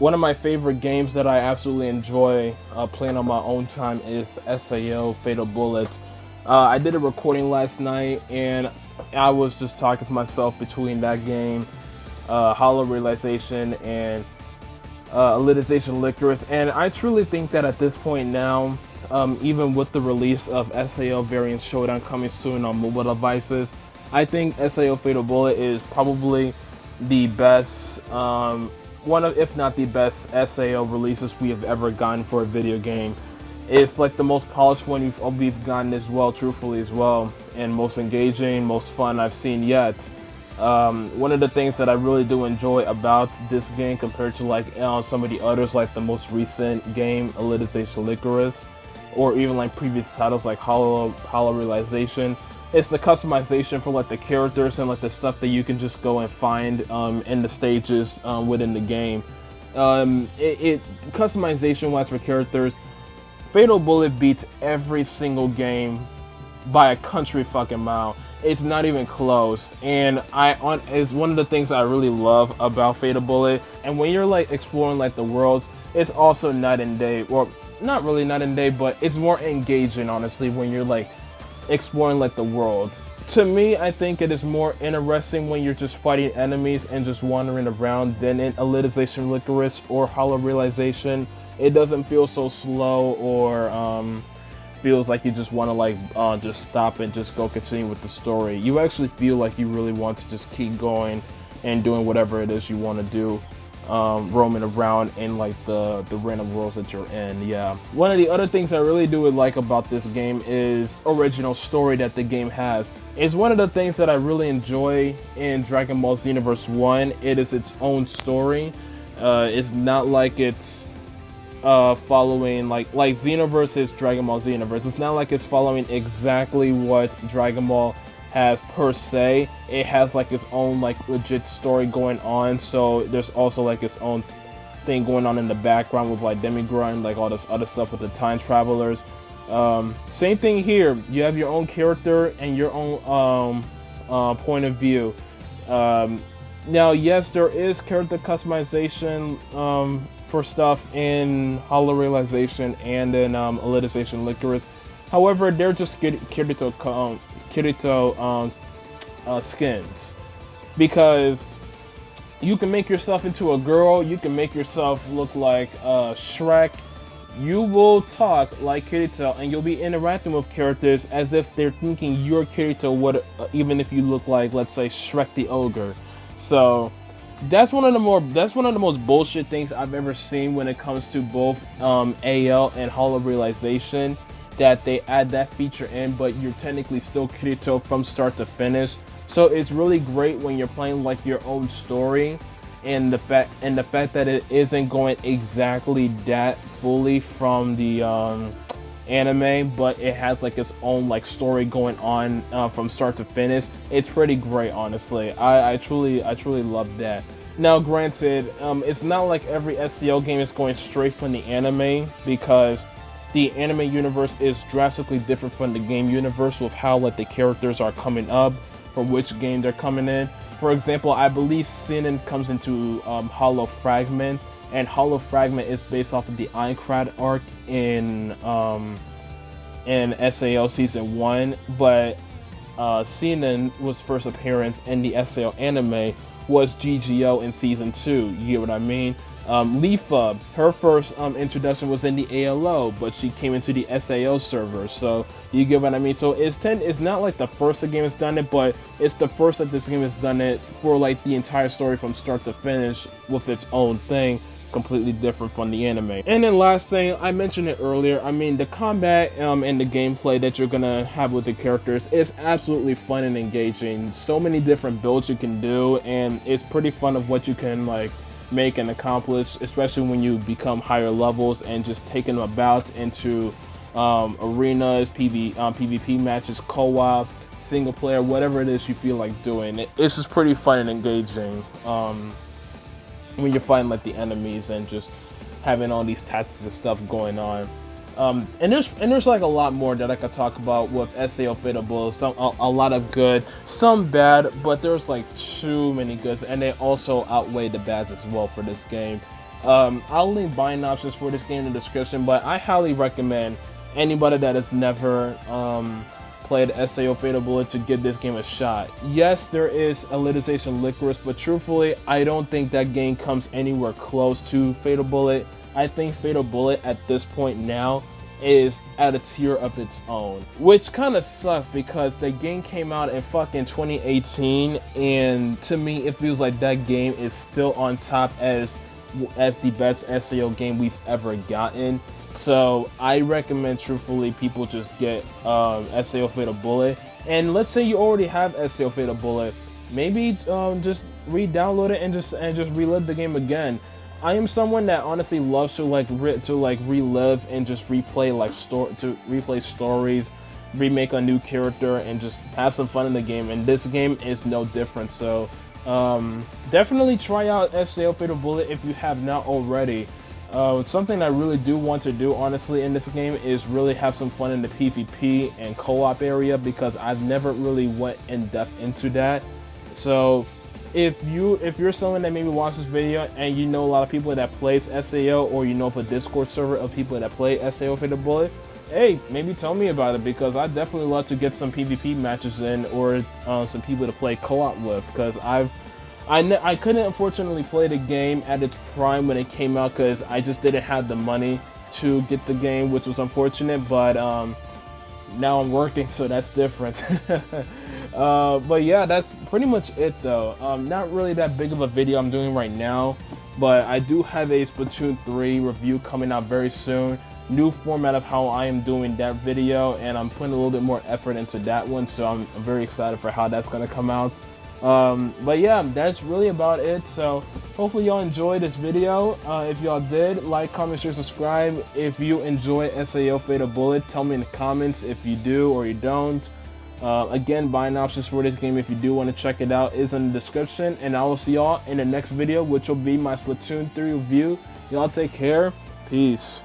One of my favorite games that I absolutely enjoy playing on my own time is SAO Fatal Bullet. I did a recording last night and I was just talking to myself between that game, Hollow Realization, and Elitization Licorice, and I truly think that at this point now, even with the release of SAO Variant Showdown coming soon on mobile devices, I think SAO Fatal Bullet is probably the best, one of, if not the best, SAO releases we have ever gotten for a video game. It's like the most polished one we've gotten as well, truthfully as well, and most engaging, most fun I've seen yet. One of the things that I really do enjoy about this game compared to like some of the others, like the most recent game, Elitization Licorice, or even like previous titles like Hollow Realization, it's the customization for like the characters and like the stuff that you can just go and find in the stages within the game. Customization wise for characters, Fatal Bullet beats every single game by a country fucking mile. It's not even close, and it's one of the things I really love about Fatal Bullet. And when you're like exploring like the worlds, it's also night and day, or not really night and day, but it's more engaging honestly when you're like exploring like the worlds. To me, I think it is more interesting when you're just fighting enemies and just wandering around than in Elitization Licorice or Hollow Realization. It doesn't feel so slow or feels like you just want to like just stop and just go continue with the story. You actually feel like you really want to just keep going and doing whatever it is you want to do, roaming around in like the random worlds that you're in. Yeah, one of the other things I really do like about this game is original story that the game has. It's one of the things that I really enjoy in Dragon Ball Xenoverse 1. It is its own story. It's not like it's following like Xenoverse is Dragon Ball Xenoverse. It's not like it's following exactly what Dragon Ball has per se. It has like its own like legit story going on. So there's also like its own thing going on in the background with like Demigrunt, like all this other stuff with the time travelers. Same thing here. You have your own character and your own point of view. Now, yes, there is character customization for stuff in Hollow Realization and in Elitization Licorice. However, they're just Kirito skins, because you can make yourself into a girl, you can make yourself look like Shrek, you will talk like Kirito, and you'll be interacting with characters as if they're thinking you're Kirito, even if you look like, let's say, Shrek the Ogre. So that's one of the most bullshit things I've ever seen when it comes to both AL and Hollow Realization, that they add that feature in, but you're technically still Kirito from start to finish. So it's really great when you're playing like your own story, and the fact that it isn't going exactly that fully from the anime, but it has like its own like story going on from start to finish. It's pretty great, honestly. I truly love that. Now, granted, it's not like every SAO game is going straight from the anime, because the anime universe is drastically different from the game universe with how like the characters are coming up, for which game they're coming in. For example, I believe Sinan comes into Hollow Fragment, and Hollow Fragment is based off of the Aincrad arc in SAO Season 1, but Sinan was first appearance in the SAO anime was GGO in Season 2, you get what I mean? Leafa, her first introduction was in the ALO, but she came into the SAO server, so you get what I mean? So it's not like the first the game has done it, but it's the first that this game has done it for like the entire story from start to finish with its own thing, completely different from the anime. And then last thing, I mentioned it earlier, I mean, the combat and the gameplay that you're gonna have with the characters is absolutely fun and engaging. So many different builds you can do, and it's pretty fun of what you can like make and accomplish, especially when you become higher levels and just taking about into arenas, PvP matches, co-op, single player, whatever it is you feel like doing. It's just pretty fun and engaging when you're fighting like the enemies and just having all these tactics and stuff going on. And there's like a lot more that I could talk about with SAO Fatal Bullet. A lot of good, some bad, but there's like too many goods, and they also outweigh the bads as well for this game. I'll link buying options for this game in the description, but I highly recommend anybody that has never played SAO Fatal Bullet to give this game a shot. Yes, there is Elitization Licorice, but truthfully, I don't think that game comes anywhere close to Fatal Bullet. I think Fatal Bullet at this point now is at a tier of its own, which kind of sucks because the game came out in fucking 2018, and to me it feels like that game is still on top as the best SAO game we've ever gotten. So I recommend truthfully people just get SAO Fatal Bullet, and let's say you already have SAO Fatal Bullet, maybe just re-download it and just relive the game again. I am someone that honestly loves to relive and just replay stories, remake a new character, and just have some fun in the game. And this game is no different. So definitely try out SAO Fatal Bullet if you have not already. Something I really do want to do honestly in this game is really have some fun in the PvP and co-op area, because I've never really went in depth into that. So if you're someone that maybe watched this video and you know a lot of people that plays SAO, or you know of a Discord server of people that play SAO Fatal Bullet, hey, maybe tell me about it, because I definitely love to get some PvP matches in, or some people to play co-op with, because I couldn't unfortunately play the game at its prime when it came out, because I just didn't have the money to get the game, which was unfortunate, but now I'm working, so that's different. But yeah, that's pretty much it though. Not really that big of a video I'm doing right now, but I do have a Splatoon 3 review coming out very soon. New format of how I am doing that video, and I'm putting a little bit more effort into that one, so I'm very excited for how that's going to come out. But yeah, that's really about it. So hopefully y'all enjoyed this video. If y'all did, like, comment, share, subscribe. If you enjoy SAO Fatal Bullet, tell me in the comments if you do or you don't. Again, buying options for this game if you do want to check it out is in the description, and I will see y'all in the next video, which will be my Splatoon 3 review. Y'all take care. Peace.